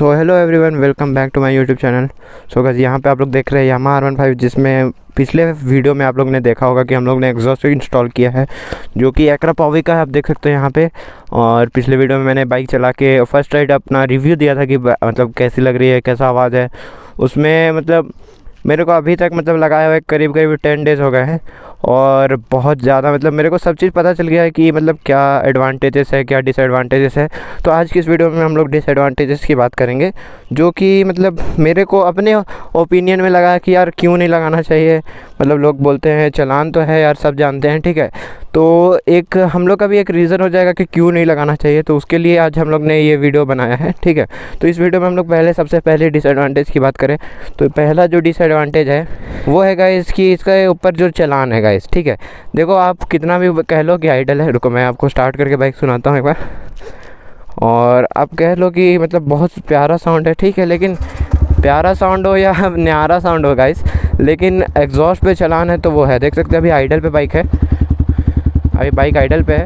So hello everyone, welcome back to my YouTube channel. So guys, यहाँ पे आप लोग देख रहे हैं यामाहा R15, जिसमें पिछले वीडियो में आप लोग ने देखा होगा कि हम लोग ने एग्जॉस्ट इंस्टॉल किया है, जो कि एक्रा पॉवी का है। आप देख सकते हैं यहाँ पे। और पिछले वीडियो में मैंने बाइक चला के फर्स्ट राइड अपना रिव्यू दिया था कि मतलब कैसी लग रही है, कैसा आवाज़ है उसमें। मतलब मेरे को अभी तक मतलब लगाए हुए करीब 10 डेज़ हो गए हैं और बहुत ज़्यादा मतलब मेरे को सब चीज़ पता चल गया है कि मतलब क्या एडवांटेजेस है, क्या डिसएडवांटेजेस है। तो आज की इस वीडियो में हम लोग डिसएडवांटेजेस की बात करेंगे, जो कि मतलब मेरे को अपने ओपिनियन में लगा कि यार क्यों नहीं लगाना चाहिए। मतलब लोग बोलते हैं चलान तो है यार, सब जानते हैं, ठीक है। तो एक हम लोग का भी एक रीज़न हो जाएगा कि क्यों नहीं लगाना चाहिए, तो उसके लिए आज हम लोग ने ये वीडियो बनाया है, ठीक है। तो इस वीडियो में हम लोग सबसे पहले डिसएडवांटेज की बात करें तो पहला जो डिसएडवांटेज है वो है गाइस कि इसके ऊपर जो चलान है गाइस, ठीक है। देखो, आप कितना भी कह लो कि आइडल है, रुको मैं आपको स्टार्ट करके बाइक सुनाता हूँ एक बार। और आप कह लो कि मतलब बहुत प्यारा साउंड है, ठीक है, लेकिन प्यारा साउंड हो या न्यारा साउंड हो गाइस, लेकिन एग्जॉस्ट पे चलान है तो वो है। देख सकते हैं अभी आइडल पे बाइक है, अभी बाइक आइडल पे है,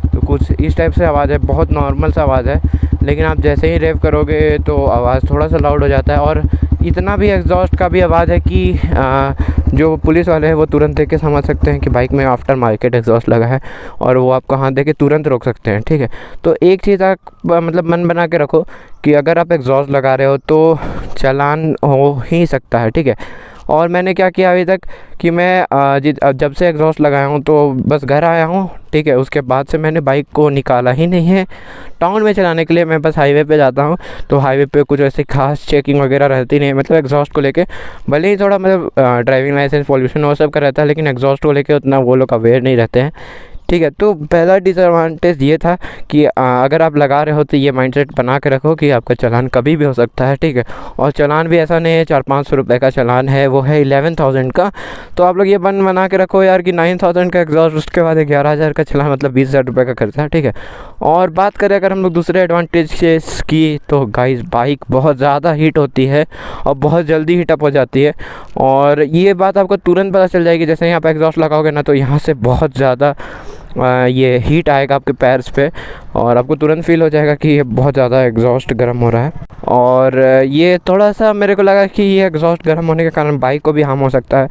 तो कुछ इस टाइप से आवाज़ है, बहुत नॉर्मल सा आवाज़ है। लेकिन आप जैसे ही रेव करोगे तो आवाज़ थोड़ा सा लाउड हो जाता है। और इतना भी एग्जॉस्ट का भी आवाज़ है कि जो पुलिस वाले हैं वो तुरंत देख के समझ सकते हैं कि बाइक में आफ्टर मार्केट एग्जॉस्ट लगा है, और वो आपको हाथ दे के तुरंत रोक सकते हैं, ठीक है। तो एक चीज़ आप मतलब मन बना के रखो कि अगर आप एग्जॉस्ट लगा रहे हो तो चालान हो ही सकता है, ठीक है। और मैंने क्या किया अभी तक कि मैं जब से एग्जॉस्ट लगाया हूँ तो बस घर आया हूँ, ठीक है। उसके बाद से मैंने बाइक को निकाला ही नहीं है टाउन में चलाने के लिए। मैं बस हाईवे पे जाता हूँ, तो हाईवे पे कुछ ऐसी खास चेकिंग वगैरह रहती नहीं है, मतलब एग्जॉस्ट को लेके। भले ही थोड़ा मतलब ड्राइविंग लाइसेंस, पॉल्यूशन वो सब का रहता है, लेकिन एग्जॉस्ट को लेके उतना वो लोग अवेयर नहीं रहते हैं, ठीक है। तो पहला डिसएडवांटेज ये था कि अगर आप लगा रहे हो तो ये माइंडसेट बना के रखो कि आपका चालान कभी भी हो सकता है, ठीक है। और चालान भी ऐसा नहीं है 400-500 रुपये का चालान है, वो है 11,000 का। तो आप लोग ये बना के रखो यार कि 9,000 का एग्जॉस्ट, उसके बाद 11,000 का चालान, मतलब 20,000 रुपये का खर्चा है, ठीक है। और बात करें अगर हम लोग दूसरे एडवांटेजेस की, तो गाइस बाइक बहुत ज़्यादा हीट होती है और बहुत जल्दी हीटअप हो जाती है। और ये बात आपको तुरंत पता चल जाएगी जैसे ही आप एग्जॉस्ट लगाओगे ना, तो यहाँ से बहुत ज़्यादा ये हीट आएगा आपके पैर्स पे, और आपको तुरंत फील हो जाएगा कि ये बहुत ज़्यादा एग्जॉस्ट गर्म हो रहा है। और ये थोड़ा सा मेरे को लगा कि ये एग्जॉस्ट गर्म होने के कारण बाइक को भी हार्म हो सकता है।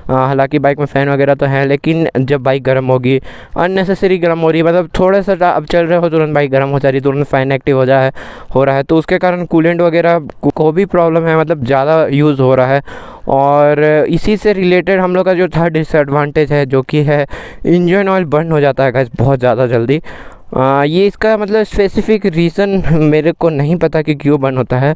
हालांकि बाइक में फ़ैन वगैरह तो है, लेकिन जब बाइक गर्म होगी, अननेसेसरी गर्म हो रही है, मतलब थोड़ा सा आप चल रहे हो तुरंत बाइक गर्म हो जा रही है, तुरंत फ़ैन एक्टिव हो रहा है, तो उसके कारण कूलेंट वगैरह को भी प्रॉब्लम है, मतलब ज़्यादा यूज़ हो रहा है। और इसी से रिलेटेड हम लोग का जो थर्ड डिसएडवांटेज है, जो कि है इंजन ऑयल बर्न हो जाता है गाइस बहुत ज़्यादा जल्दी। ये इसका मतलब स्पेसिफिक रीज़न मेरे को नहीं पता कि क्यों बर्न होता है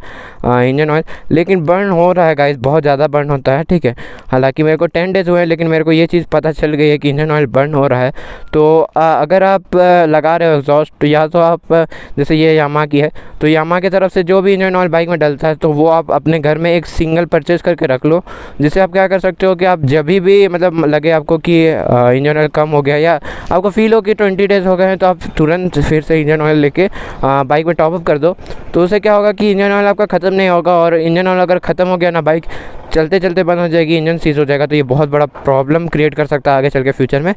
इंजन ऑयल, लेकिन बर्न हो रहा है गाइस, बहुत ज़्यादा बर्न होता है, ठीक है। हालांकि मेरे को 10 डेज़ हुए हैं, लेकिन मेरे को ये चीज़ पता चल गई है कि इंजन ऑयल बर्न हो रहा है। तो अगर आप लगा रहे हो एग्जॉस्ट, या तो आप जैसे ये यामाहा की है, तो यामाहा की तरफ से जो भी इंजन ऑयल बाइक में डलता है तो वो आप अपने घर में एक सिंगल परचेज़ करके रख लो, जिससे आप क्या कर सकते हो कि आप जब भी मतलब लगे आपको कि इंजन ऑयल कम हो गया, या आपको फील हो कि 20 डेज़ हो गए हैं, तो आप तुरंत फिर से इंजन ऑयल लेके बाइक में टॉपअप कर दो। तो उससे क्या होगा कि इंजन ऑयल आपका ख़त्म नहीं होगा, और इंजन ऑयल अगर ख़त्म हो गया ना, बाइक चलते चलते बंद हो जाएगी, इंजन सीज हो जाएगा, तो ये बहुत बड़ा प्रॉब्लम क्रिएट कर सकता है आगे चल के फ्यूचर में।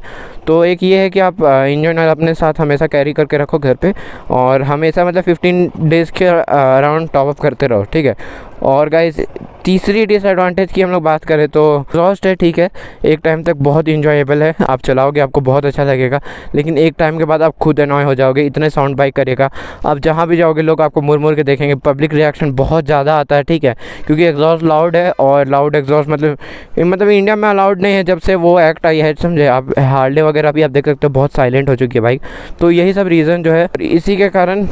तो एक ये है कि आप इंजन ऑयल अपने साथ हमेशा कैरी करके रखो घर पे, और हमेशा मतलब 15 डेज़ के अराउंड टॉपअप करते रहो, ठीक है। और गाइस तीसरी डिसएडवांटेज की हम लोग बात करें तो एग्जॉस्ट है, ठीक है, एक टाइम तक बहुत इंजॉयबल है, आप चलाओगे आपको बहुत अच्छा लगेगा, लेकिन एक टाइम के बाद आप खुद एनॉय हो जाओगे, इतने साउंड बाइक करेगा। आप जहाँ भी जाओगे लोग आपको मुड़ के देखेंगे, पब्लिक रिएक्शन बहुत ज़्यादा आता है, ठीक है, क्योंकि एग्जॉस्ट लाउड है। और लाउड एग्जॉस्ट मतलब इंडिया में अलाउड नहीं है जब से वो एक्ट आई है, समझे आप। हार्ले वगैरह भी आप देख सकते हो बहुत साइलेंट हो चुकी है बाइक। तो यही सब रीज़न जो है, इसी के कारण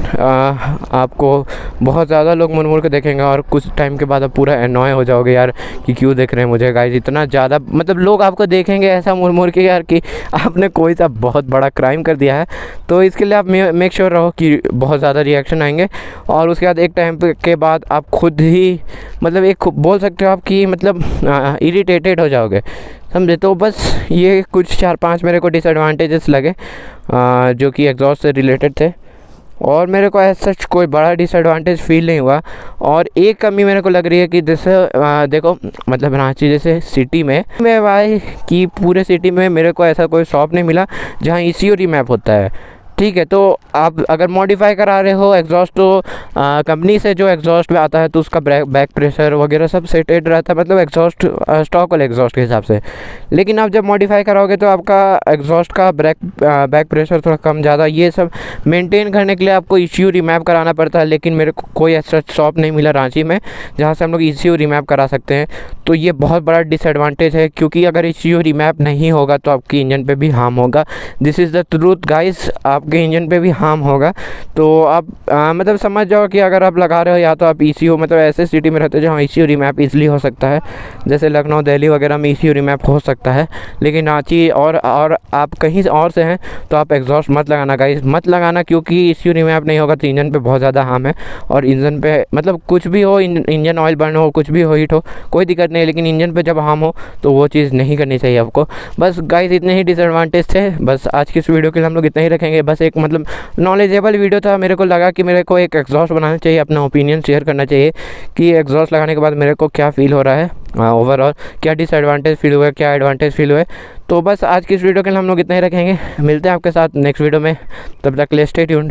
आपको बहुत ज़्यादा लोग मुड़ के देखेंगे, और कुछ टाइम के बाद आप पूरा एनॉय हो जाओगे यार कि क्यों देख रहे हैं मुझे गाइस, इतना ज़्यादा मतलब लोग आपको देखेंगे ऐसा मुड़ के यार कि आपने कोई सा बहुत बड़ा क्राइम कर दिया है। तो इसके लिए आप मेक श्योर रहो कि बहुत ज़्यादा रिएक्शन आएंगे, और उसके बाद एक टाइम के बाद आप खुद ही मतलब एक बोल सकते हो आप कि मतलब इरिटेटेड हो जाओगे, समझे। तो बस ये कुछ 4-5 मेरे को डिसएडवांटेजेस लगे जो कि एग्जॉस्ट से रिलेटेड थे, और मेरे को ऐसा सच कोई बड़ा डिसएडवांटेज फील नहीं हुआ। और एक कमी मेरे को लग रही है कि जैसे देखो मतलब रांची जैसे सिटी में भाई कि पूरे सिटी में मेरे को ऐसा कोई शॉप नहीं मिला जहाँ ECU रीमैप होता है, ठीक है। तो आप अगर मॉडिफाई करा रहे हो एग्जॉस्ट तो कंपनी से जो एग्जॉस्ट में आता है तो उसका बैक प्रेशर वगैरह सब सेटेड रहता है, मतलब एग्जॉस्ट स्टॉक वाले एग्जॉस्ट के हिसाब से। लेकिन आप जब मॉडिफाई कराओगे तो आपका एग्जॉस्ट का बैक प्रेशर थोड़ा कम ज़्यादा ये सब मेंटेन करने के लिए आपको ECU रीमैप कराना पड़ता है। लेकिन मेरे को कोई ऐसा शॉप नहीं मिला रांची में जहाँ से हम लोग ECU रीमैप करा सकते हैं। तो ये बहुत बड़ा डिसएडवांटेज है, क्योंकि अगर ECU रीमैप नहीं होगा तो आपकी इंजन पे भी हार्म होगा। This is the truth guys, आपके इंजन पे भी हार्म होगा। तो आप मतलब समझ जाओ कि अगर आप लगा रहे हो या तो आप ECU मतलब ऐसे सिटी में रहते हो जहाँ ECU रीमैप ईजिली हो सकता है, जैसे लखनऊ दिल्ली वगैरह में ECU रीमैप हो सकता है। लेकिन रांची और आप कहीं और से हैं तो आप एग्जॉस्ट मत लगाना गाइस, मत लगाना, क्योंकि ECU रीमैप नहीं होगा तो इंजन पे बहुत ज़्यादा हार्म है। और इंजन पे मतलब कुछ भी हो, इंजन ऑयल बर्न हो, कुछ भी हो, हीट हो, कोई दिक्कत नहीं है। लेकिन इंजन पे जब हार्म हो तो वो चीज़ नहीं करनी चाहिए आपको। बस गाइस इतने ही डिसएडवांटेज थे। बस आज की इस वीडियो के लिए हम लोग इतना ही रखेंगे। बस एक मतलब नॉलेजेबल वीडियो था। मेरे को लगा कि मेरे को एक एग्जॉस्ट बनाना चाहिए, अपना ओपिनियन शेयर करना चाहिए कि एग्जॉस्ट लगाने के बाद मेरे को क्या फ़ील हो रहा है, ओवरऑल क्या डिसएडवांटेज फील हुआ है, क्या एडवांटेज फील हुआ है। तो बस आज की इस वीडियो के लिए हम लोग इतना ही रखेंगे। मिलते हैं आपके साथ नेक्स्ट वीडियो में, तब तक के लिए स्टे ट्यून्ड।